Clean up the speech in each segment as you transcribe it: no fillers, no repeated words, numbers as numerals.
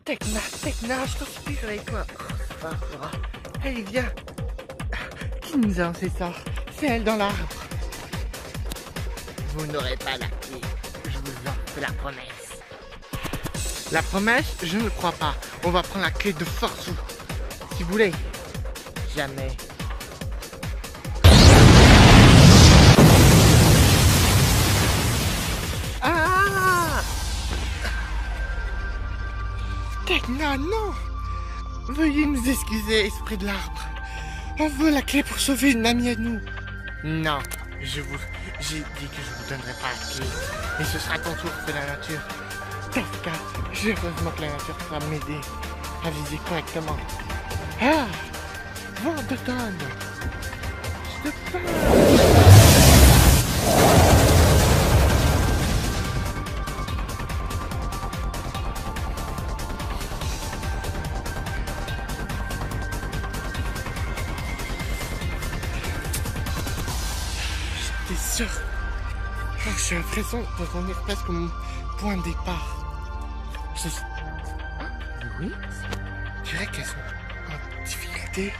Tekna, je t'en supplie, réveille-toi. Ah, Flora. Allez, viens. Qui nous a lancé ça? C'est elle dans l'arbre. Vous n'aurez pas la clé. Je vous en fais la promesse. La promesse? Je ne crois pas. On va prendre la clé de force. Si vous voulez. Jamais. Ah! Tekna, non! Veuillez nous excuser, esprit de l'arbre. On veut la clé pour sauver une amie à nous. Non, j'ai dit que je vous donnerai pas la clé. Et ce sera ton tour, c'est la nature. Tekna, heureusement que la nature pourra m'aider à viser correctement. Ah! Vent d'automne! Je te parle! J'étais sûr. Oh, j'ai l'impression de revenir presque au mon point de départ. Oui? Je dirais qu'elles sont en difficulté.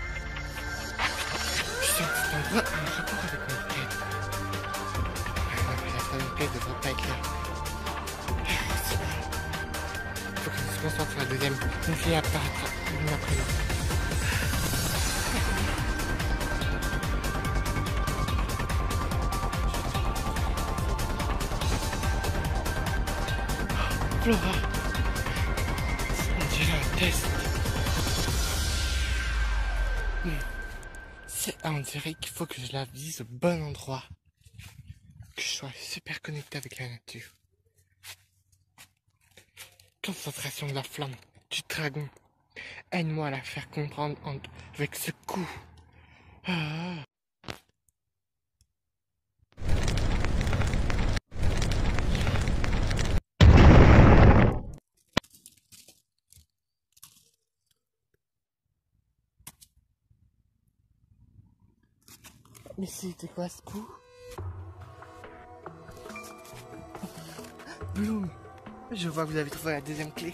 Je sens que cet endroit a un rapport avec mon quête. Non, mais la troisième quête devrait pas être là. Faut qu'on se concentre sur la deuxième. Une fille apparaîtra l'une après l'autre. Flora, on dirait un test. On dirait qu'il faut que je la vise au bon endroit. Que je sois super connecté avec la nature. Concentration de la flamme, du dragon. Aide-moi à la faire comprendre avec ce coup. Ah. Mais c'était quoi ce coup? Bloom, je vois que vous avez trouvé la deuxième clé.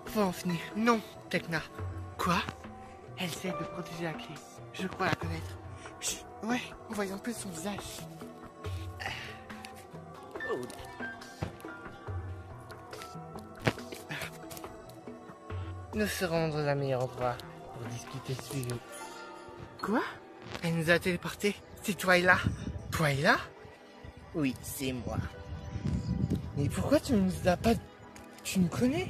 Faut en finir. Non, Tekna. Quoi? Elle essaie de protéger la clé. Je crois la connaître. Chut. Ouais, on voit un peu son visage. Oh. Nous serons dans un meilleur endroit pour discuter suivi. Quoi? Elle nous a téléportés. C'est Twyla. Twyla? Oui, c'est moi. Mais pourquoi tu nous as pas... Tu me connais?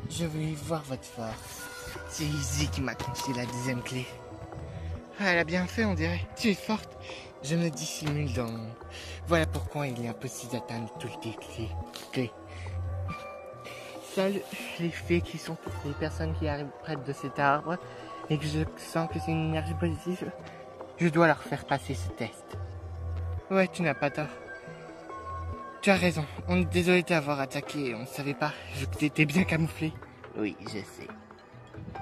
Je veux voir votre force. C'est Izzy qui m'a confié la deuxième clé. Ah, elle a bien fait, on dirait. Tu es forte. Je me dissimule dans... Voilà pourquoi il est impossible d'atteindre toutes les clés. Seules les fées qui sont les personnes qui arrivent près de cet arbre et que je sens que c'est une énergie positive, je dois leur faire passer ce test. Ouais, tu n'as pas tort. Tu as raison. On est désolé de t'avoir attaqué. On ne savait pas. Je t'étais bien camouflé. Oui, je sais.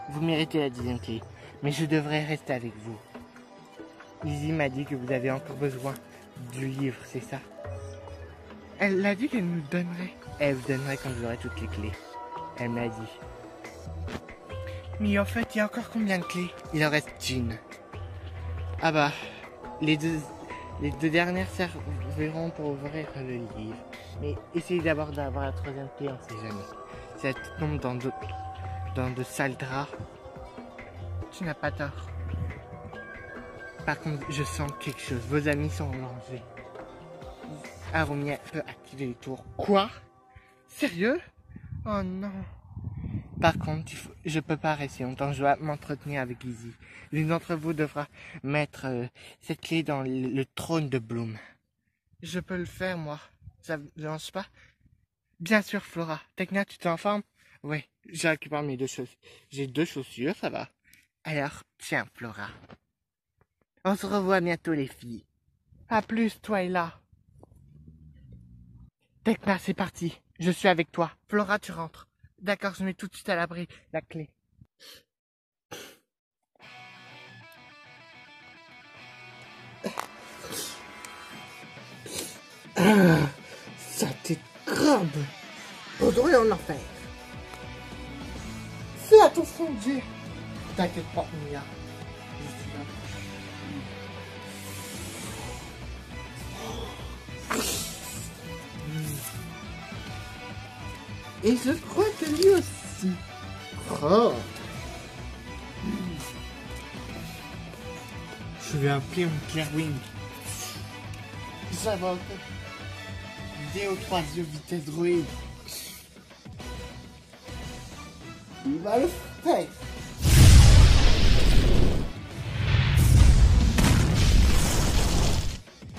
Vous méritez la deuxième clé. Mais je devrais rester avec vous. Izzy m'a dit que vous avez encore besoin du livre, c'est ça? Elle a dit qu'elle nous donnerait. Elle vous donnerait quand vous aurez toutes les clés. Elle m'a dit. Mais en fait, il y a encore combien de clés? Il en reste une. Ah bah, les deux dernières serviront pour ouvrir le livre. Mais essayez d'abord d'avoir la troisième clé, on ne sait jamais. Si elle tombe dans de sales draps, tu n'as pas tort. Par contre, je sens quelque chose. Vos amis sont en danger. Aromia peut activer les tours. Quoi? Sérieux? Oh non. Par contre, je peux pas rester longtemps. Je dois m'entretenir avec Izzy. L'une d'entre vous devra mettre cette clé dans le trône de Bloom. Je peux le faire, moi. Ça vous dérange pas? Bien sûr, Flora. Tekna, tu t'es en forme? Oui, j'ai récupéré mes deux chaussures. J'ai deux chaussures, ça va. Alors, tiens, Flora. On se revoit bientôt, les filles. À plus, Twyla. Tekna, c'est parti. Je suis avec toi. Flora, tu rentres. D'accord, je mets tout de suite à l'abri la clé. Ça t'écrabe. Retourner en enfer. Fais attention, Dieu. T'inquiète pas, Mia. Je suis là. Et je crois que lui aussi. Oh. Je vais appeler mon Clairwing. J'invoque DO3 yeux vitesse droïde. Il va le faire.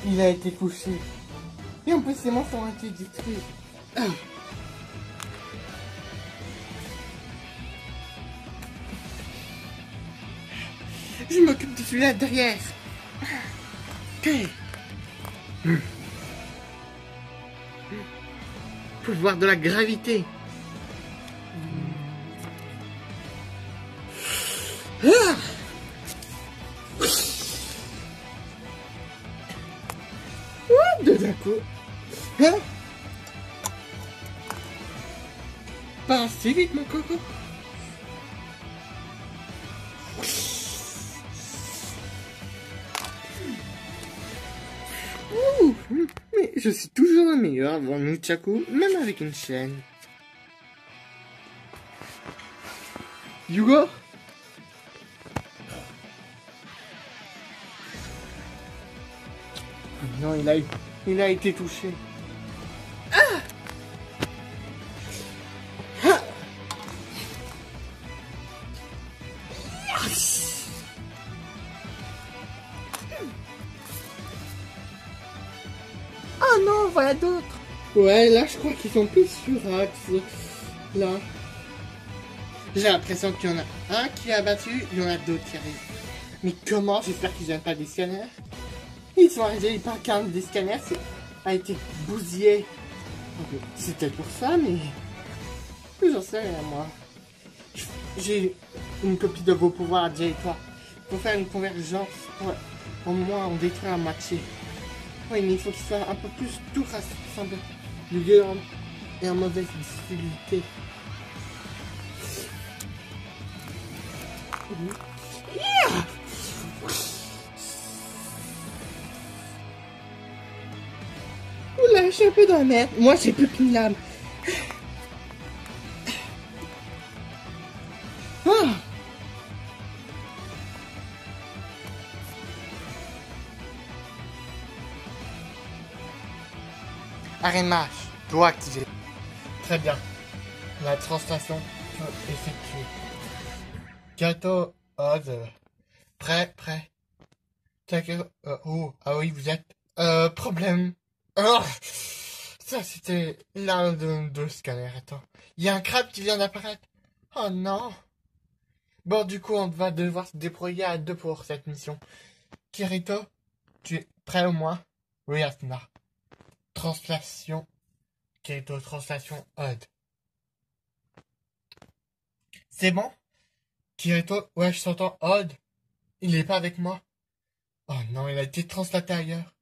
Il a été couché. Et en plus ses monstres ont été détruits. Ah. Je m'occupe de celui-là derrière. Ok. Pouvoir de la gravité. Ah. De d'un coup. Hein? Pas assez vite, mon coco. Ouh, mais je suis toujours le meilleur avant Nunchaku, même avec une chaîne. Hugo? Non, il a été touché. Ah! Ah! Yes! Ah non, voilà d'autres. Ouais, là, je crois qu'ils sont plus sur axe. Là. J'ai l'impression qu'il y en a un qui a battu, il y en a d'autres qui arrivent. Mais comment? J'espère qu'ils viennent pas des scanners. Ils sont arrivés, il paraît qu'un des scanners a été bousillé. C'était pour ça, mais j'en sais rien, moi. J'ai une copie de vos pouvoirs à Jay et toi. Pour faire une convergence, pour au moins en détruire la moitié. Oui, mais il faut qu'il soit un peu plus tout rassemblé. Le lieu est en mauvaise difficulté. Yeah! Oula, je suis un peu dans la merde. Moi, j'ai plus qu'une lame. Ah! Arémage, doit activer. Très bien. La translation peut effectuer. Gato, Oz. Prêt. Oh, ah oui, vous êtes. Problème. Oh, ça, c'était l'un de deux scanners. Attends. Il y a un crabe qui vient d'apparaître. Oh non. Bon, du coup, on va devoir se débrouiller à deux pour cette mission. Kirito, tu es prêt au moins? Oui, Asuna. Translation. Kirito, translation Odd. C'est bon? Kirito, ouais, je t'entends. Odd. Il est pas avec moi. Oh non, il a été translaté ailleurs.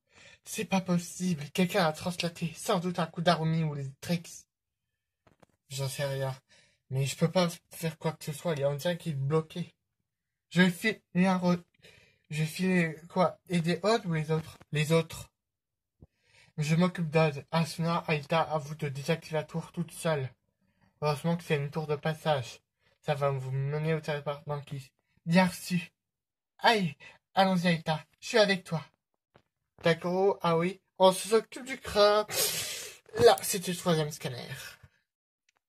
C'est pas possible. Quelqu'un a translaté. Sans doute un coup d'Arumi ou les tricks. J'en sais rien. Mais je peux pas faire quoi que ce soit. Il y a un dirait qu'il est bloqué. Je vais filer quoi? Aider Odd ou les autres? Les autres. Je m'occupe d'Odd. Asuna, Aïta, à vous de désactiver la tour toute seule. Heureusement que c'est une tour de passage. Ça va vous mener au territoire banquis. Bien reçu. Aïe, allons-y Aïta. Je suis avec toi. D'accord, ah oui, on s'occupe du crâne. Là, c'était le troisième scanner.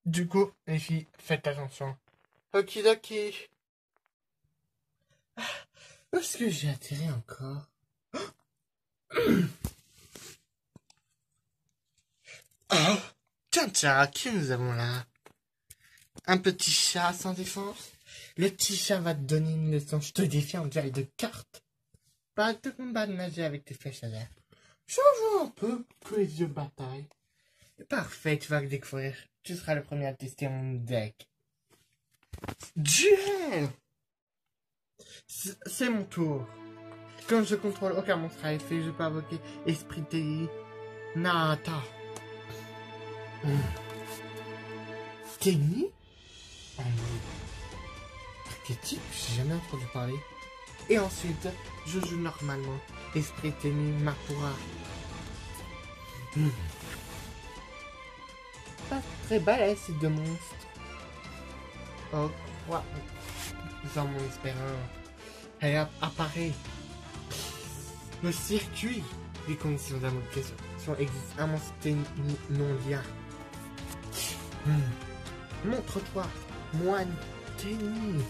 Du coup, les filles, faites attention. Okidoki. Où est-ce que j'ai atterri encore? Oh, tiens, qui nous avons là? Un petit chat sans défense? Le petit chat va te donner une leçon. Je te défie en dirait de cartes. Pas de combat de nager avec tes flèches à l'air. Changeons un peu que les yeux bataille. Parfait, tu vas le découvrir. Tu seras le premier à tester mon deck. Duel! C'est mon tour. Comme je contrôle aucun monstre à effet, je peux invoquer Esprit Nata. Tenny? En archétype, j'ai jamais entendu parler. Et ensuite, je joue normalement. Esprit Tenny Mapura. Pas très balèze ces deux monstres. Oh, quoi? Dans mon espérance. Elle apparaît. Le circuit. Les conditions d'invocation existent. Un monstre Tenny non lien. Montre-toi, moine Tenny.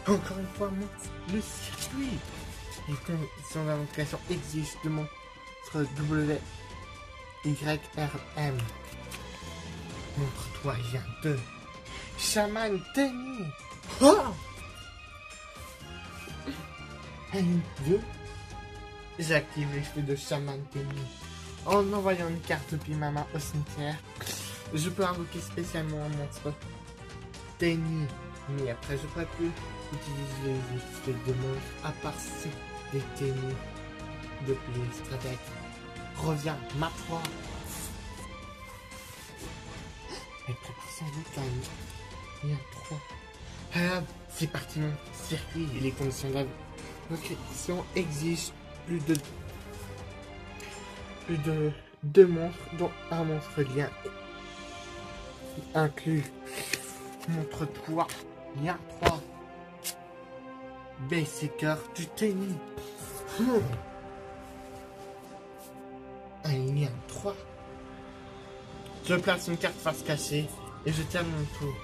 Encore une fois, le circuit. Les conditions d'invocation exigent de monstre WYRM. Montre-toi, lien 2. Chaman Tenny. Oh! L2. J'active l'effet de Chaman Tenny. En envoyant une carte depuis ma main au cimetière, je peux invoquer spécialement un monstre Tenny. Mais après, je pourrais plus utiliser les effets de monstres à part si des Tenny depuis les stratèges. Reviens, ma foi. Elle prépare sans doute un il y a 3. Ah, c'est parti mon circuit. Les conditions d'invocation exigent plus de 2 monstres, dont un monstre lien inclus. Montre-toi, lien 3. Berserker du Tenny. Un lien 3. Je place une carte face cachée et je termine mon tour.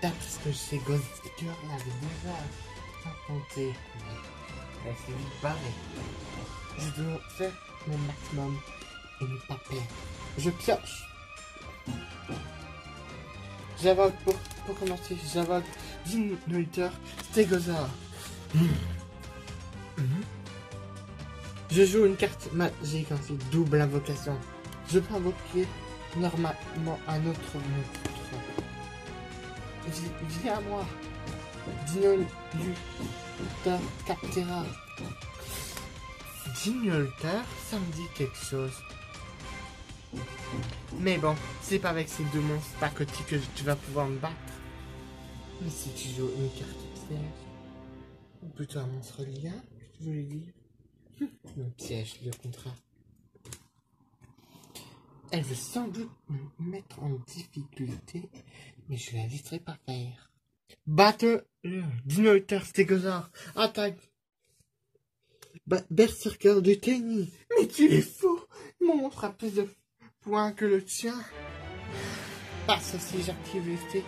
D'après ce que je sais, Ghostmaker l'avait déjà inventé. Mais elle s'est vite barrée. Je dois faire mon maximum et ne pas perdre. Je pioche. J'invoque pour commencer. J'invoque Dinosaur Stégosaure. Je joue une carte magique ensuite, double invocation. Je peux invoquer normalement un autre monstre. Viens à moi. Dinosaur Captera. Dinosaur, ça me dit quelque chose. Mais bon, c'est pas avec ces deux monstres à côté que tu vas pouvoir me battre. Mais si tu joues une carte piège, ou plutôt un monstre lien, je voulais dire. Un piège, le contrat. Elle veut sans doute me mettre en difficulté, mais je la laisserai pas faire. Battle Dinosaur Stégosaure, attaque. Berserker du Tenny. Mais tu es fou. Mon monstre a plus de points que le tien. Parce que si j'active l'effet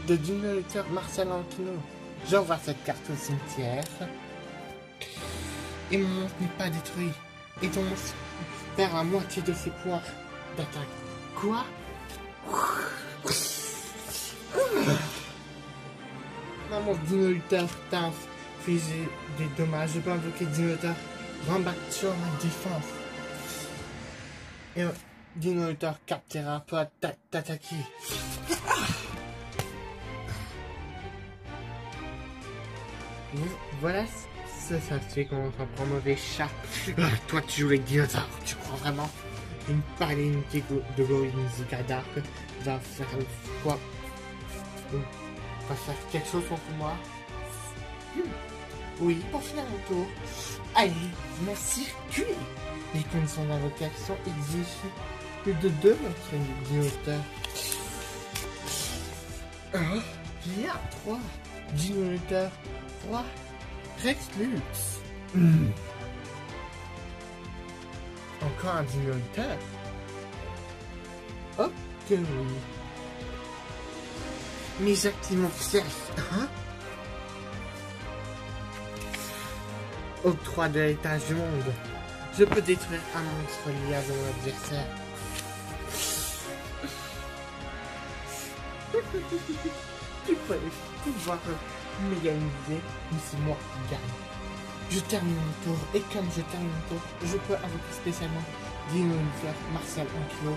de Dinosaur Martial Antino, j'envoie cette carte au cimetière. Et mon monstre n'est pas détruit. Et ton monstre perd la moitié de ses points d'attaque. Quoi? Mon Dinosaur t'a infligé des dommages. Je peux invoquer Dinosaur Rambacho ma défense. Et Dinosaur Captera peut t'attaquer. Voilà ça fait qu'on va prendre mauvais chat. Toi tu joues avec Dinosaur, tu crois vraiment une paline de Gorinziga Dark va faire quoi? Va faire quelque chose contre moi? Oui, pour finir mon tour. Allez, mon circuit. Les conditions d'invocation exigent plus de 2 monstres Dinosaur. Il y a 3 Dinosaur 3 Rex Lux. Encore un Dinosaur. Ok, oui. Mais j'active mon piège, hein? Octroi de l'étage du monde. Je peux détruire un monstre lié à mon adversaire. Tu peux pouvoir m'égaliser, mais c'est moi qui gagne. Je termine mon tour, et comme je termine mon tour, je peux invoquer spécialement Dinosaur Martial Antino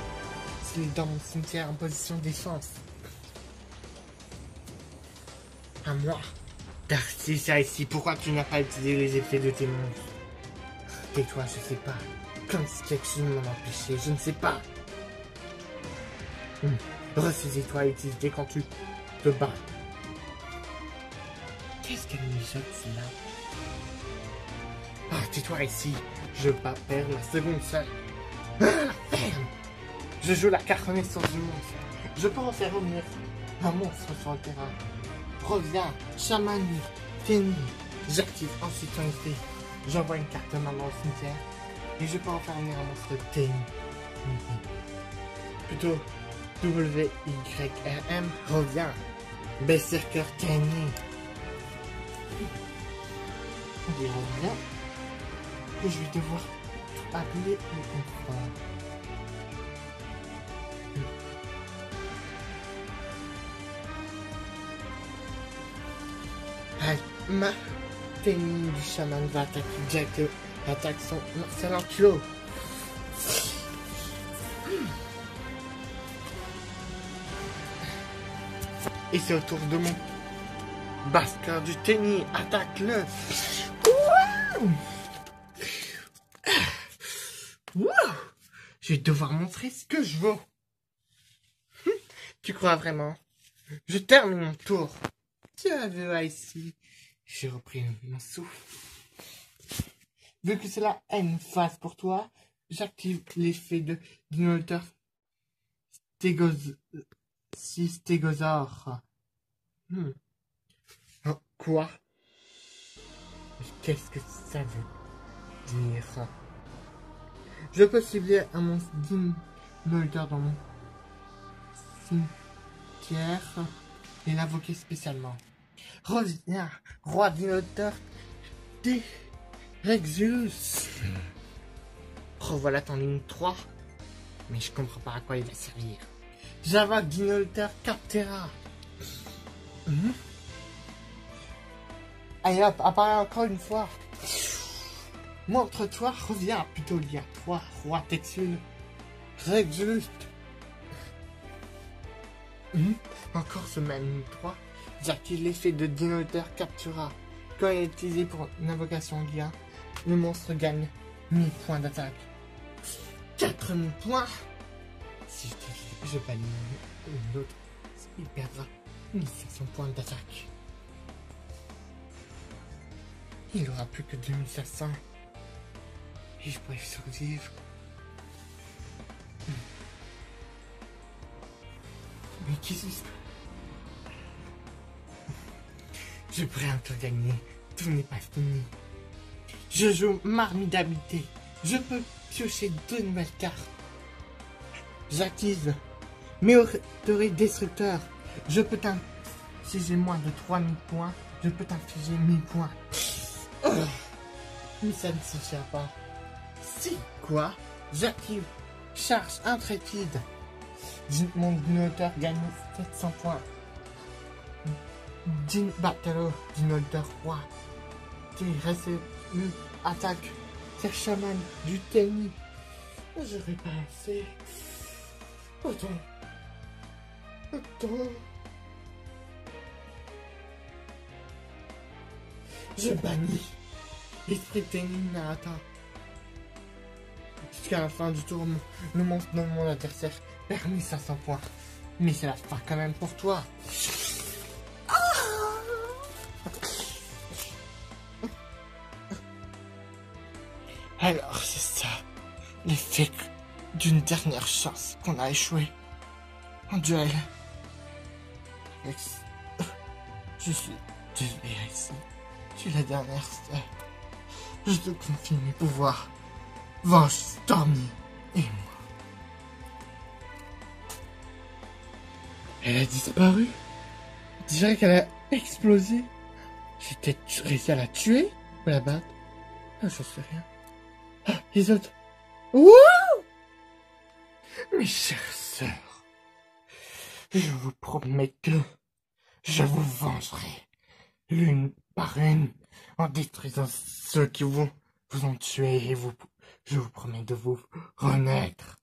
s'il est dans mon cimetière en position défense. À moi. Darcy, ça ici, pourquoi tu n'as pas utilisé les effets de tes monstres? Tais-toi, je sais pas. Comme si quelque chose m'en empêchait, je ne sais pas. Ressaisis-toi et utilise quand tu te bats. Qu'est-ce qu'elle me jette, celle-là? Ah, tais-toi ici. Je vais pas perdre la seconde seule. Ah, ferme. Je joue la carte renaissance du monstre. Je peux en faire revenir un monstre sur le terrain. Reviens, chaman, Tenny. J'active ensuite son effet. J'envoie une carte main dans le cimetière. Et je peux en faire venir un monstre Tenny. Plutôt WYRM. Reviens. Berserker Tenny. Il revient. Que je vais devoir appeler le confort. Ma Tenny du chaman va attaquer Jack. Attaque son martial enclos. Et c'est au tour de mon Basker du Tenny. Attaque-le. Je vais devoir montrer ce que je vaux. Tu crois vraiment? Je termine mon tour. Tu as vu ici. J'ai repris mon souffle. Vu que c'est la N phase pour toi, j'active l'effet de Dinosaure Stégosaure. Oh, quoi? Qu'est-ce que ça veut dire? Je peux cibler un monstre Dinosaure dans mon cimetière et l'invoquer spécialement. Reviens, roi Dinosaure Rexus. Revoilà ton ligne 3. Mais je comprends pas à quoi il va servir. Java Dinosaure Captera. Allez hop, apparaît encore une fois. Montre-toi, reviens. Plutôt il y a 3 roi Texule. Rexus. Encore ce même ligne 3. J'active l'effet de Dinosaure Captura. Quand il est utilisé pour une invocation guia, le monstre gagne 1000 points d'attaque. 4000 points. Si je bannis l'autre, il perdra 1500 points d'attaque. Il aura plus que 2500. Et je pourrais survivre. Mais qu'est-ce que c'est? Je pourrais encore gagner. Tout n'est pas fini. Je joue marmite d'habité. Je peux piocher 2 nouvelles cartes. J'active Méotoré Destructeur. Je peux t'infliger moins de 3000 points. Je peux t'infliger 1000 points. Mais ça ne suffira pas. Si quoi? J'active Charge Intrépide. Mon dinosaure gagne 700 points. Batalo, dinosaure roi. Résolu, attaque. C'est chaman du Tenny. J'aurais pas assez. Attends. Je bannis l'esprit Tenny Narata. Jusqu'à la fin du tour, le monstre de mon adversaire perd 1500 points. Mais c'est la fin quand même pour toi. Alors c'est ça, l'effet d'une dernière chance qu'on a échoué en duel. Je suis désolé ici, tu es la dernière sœur. Je te confie mes pouvoirs. Venge Stormy et moi. Elle a disparu. On dirait qu'elle a explosé. J'ai peut-être réussi à la tuer ou la battre. Ah, je sais rien. Ah, les autres. Wouh! Mes chères sœurs, je vous promets que je vous vengerai l'une par une en détruisant ceux qui vous ont tué et je vous promets de vous renaître.